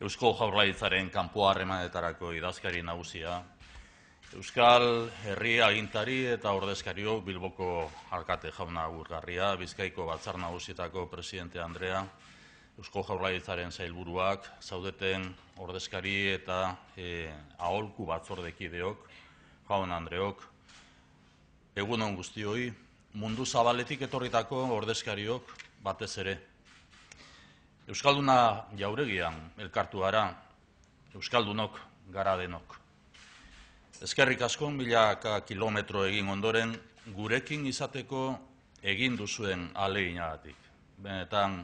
Eusko Jaurlaritzaren kanpo harremanetarako idazkari nagusia, Euskal Herri agintari eta ordezkariok Bilboko alkate jauna agurgarria, Bizkaiko Batzar Nagusietako presidente Andrea, Eusko Jaurlaritzaren sailburuak, zaudeten ordezkari eta aholku batzordekideok, jaun Andreok, egunon guztioi, mundu zabaletik etorritako ordezkariok batez ere. Euskalduna jauregian elkartu gara, Euskaldunok gara denok. Eskerrik asko milaka kilometro egin ondoren gurekin izateko egin duzuen ahaleginagatik. Benetan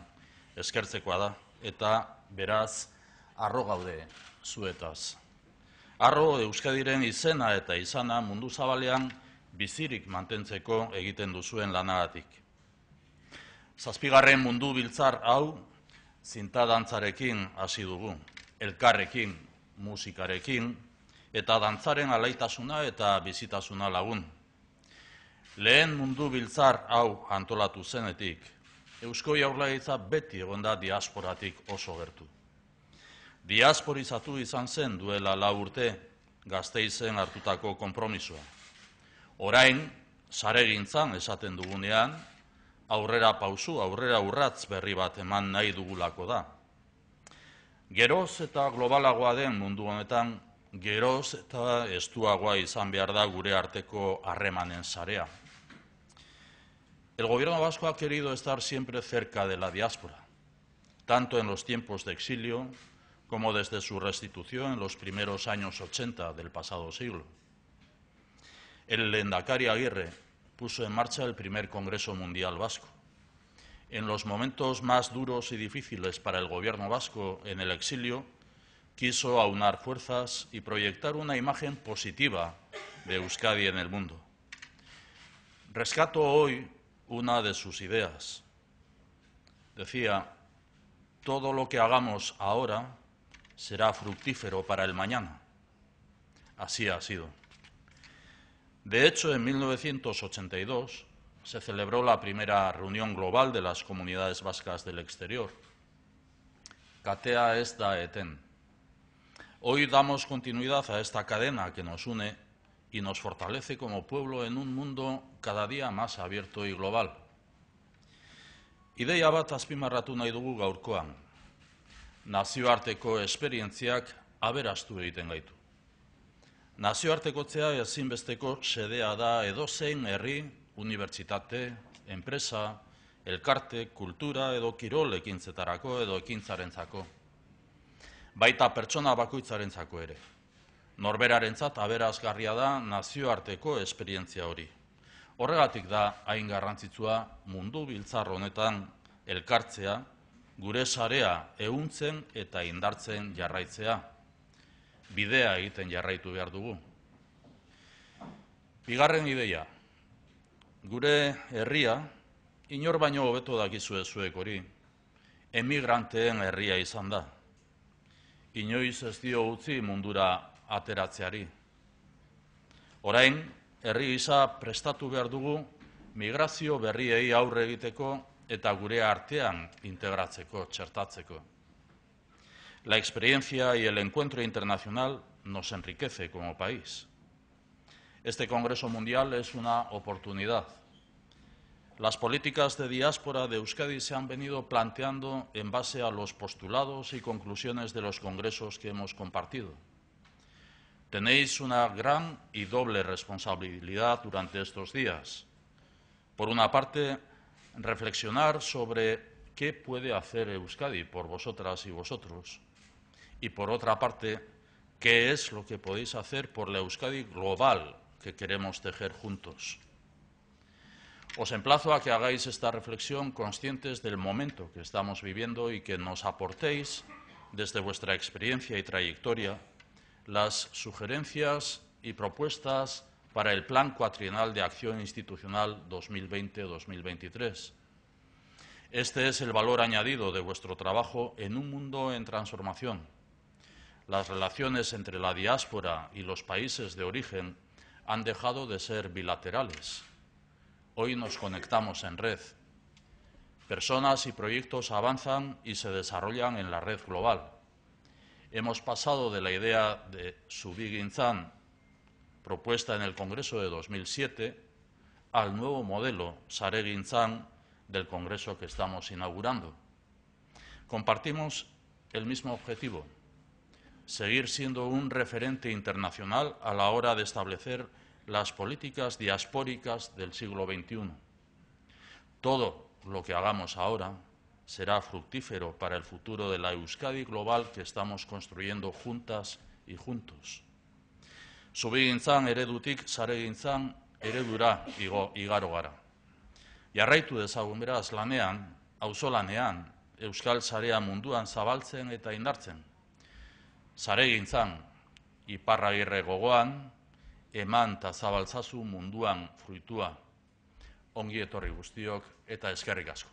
eskertzekoa da eta beraz harro gaude zuetaz. Harro Euskadiren izena eta izana mundu zabalean bizirik mantentzeko egiten duzuen lanagatik. 7. mundu biltzar hau zinta dantzarekin hasi dugu, elkarrekin, musikarekin, eta dantzaren alaitasuna eta bizitasuna lagun. Lehen mundu biltzar hau antolatu zenetik, Eusko Jaurlaritza beti egonda diasporatik oso gertu. Diasporizatu izan zen duela 4 urte Gasteizen hartutako konpromisoa. Orain, saregintzan esaten dugunean, aurrera pausu, aurrera urratz berri bat eman nahi dugulako da. Geroz eta globalagoa den mundu honetan, geroz eta estuagoa izan behar da gure arteko harremanen sarea. El gobierno vasco ha querido estar siempre cerca de la diáspora, tanto en los tiempos de exilio como desde su restitución en los primeros años 80 del pasado siglo. El lehendakari Aguirre puso en marcha el primer Congreso Mundial Vasco. En los momentos más duros y difíciles para el gobierno vasco en el exilio, quiso aunar fuerzas y proyectar una imagen positiva de Euskadi en el mundo. Rescato hoy una de sus ideas. Decía, todo lo que hagamos ahora será fructífero para el mañana. Así ha sido. De hecho, en 1982 se celebró la primera reunión global de las comunidades vascas del exterior. Katea ez da eten. Hoy damos continuidad a esta cadena que nos une y nos fortalece como pueblo en un mundo cada día más abierto y global. Ideia bat azpimarratu nahi dugu gaurkoan. Nazioarteko esperientziak aberastu egiten gaitu. Nazioartekotzea ezinbesteko xedea da edozein herri, unibertsitate, enpresa, elkarte, kultura edo kirol ekintzetarako edo ekintzarentzako. Baita pertsona bakoitzarentzako ere. Norberarentzat aberazgarria da nazioarteko esperientzia hori. Horregatik da hain garrantzitsua mundu biltzar honetan elkartzea, gure sarea ehuntzen eta indartzen jarraitzea. Bidea egiten jarraitu behar dugu. Bigarren ideia. Gure herria, inor baino hobeto dakizue zuek hori, emigranteen herria izan da. Inoiz ez dio utzi mundura ateratzeari. Orain, herri gisa prestatu behar dugu migrazio berriei aurre egiteko eta gure artean integratzeko, txertatzeko. La experiencia y el encuentro internacional nos enriquece como país. Este Congreso Mundial es una oportunidad. Las políticas de diáspora de Euskadi se han venido planteando en base a los postulados y conclusiones de los congresos que hemos compartido. Tenéis una gran y doble responsabilidad durante estos días. Por una parte, reflexionar sobre qué puede hacer Euskadi por vosotras y vosotros. Y por otra parte, qué es lo que podéis hacer por la Euskadi global que queremos tejer juntos. Os emplazo a que hagáis esta reflexión conscientes del momento que estamos viviendo y que nos aportéis, desde vuestra experiencia y trayectoria, las sugerencias y propuestas para el Plan Cuatrienal de Acción Institucional 2020-2023. Este es el valor añadido de vuestro trabajo en un mundo en transformación. Las relaciones entre la diáspora y los países de origen han dejado de ser bilaterales. Hoy nos conectamos en red. Personas y proyectos avanzan y se desarrollan en la red global. Hemos pasado de la idea de Zubigintzan, propuesta en el Congreso de 2007, al nuevo modelo Saregintzan del Congreso que estamos inaugurando. Compartimos el mismo objetivo: seguir siendo un referente internacional a la hora de establecer las políticas diaspóricas del siglo XXI. Todo lo que hagamos ahora será fructífero para el futuro de la Euskadi global que estamos construyendo juntas y juntos. Zubigintzan eredutik Saregintzan eredura igaro gara. Jarraitu dezagun beraz lanean, auzolanean, Euskal Sarea munduan zabaltzen eta indartzen. Saregintzan, iparragirre gogoan, eman eta zabaltzazu munduan fruitua. Ongi etorri guztiok eta eskerrik asko.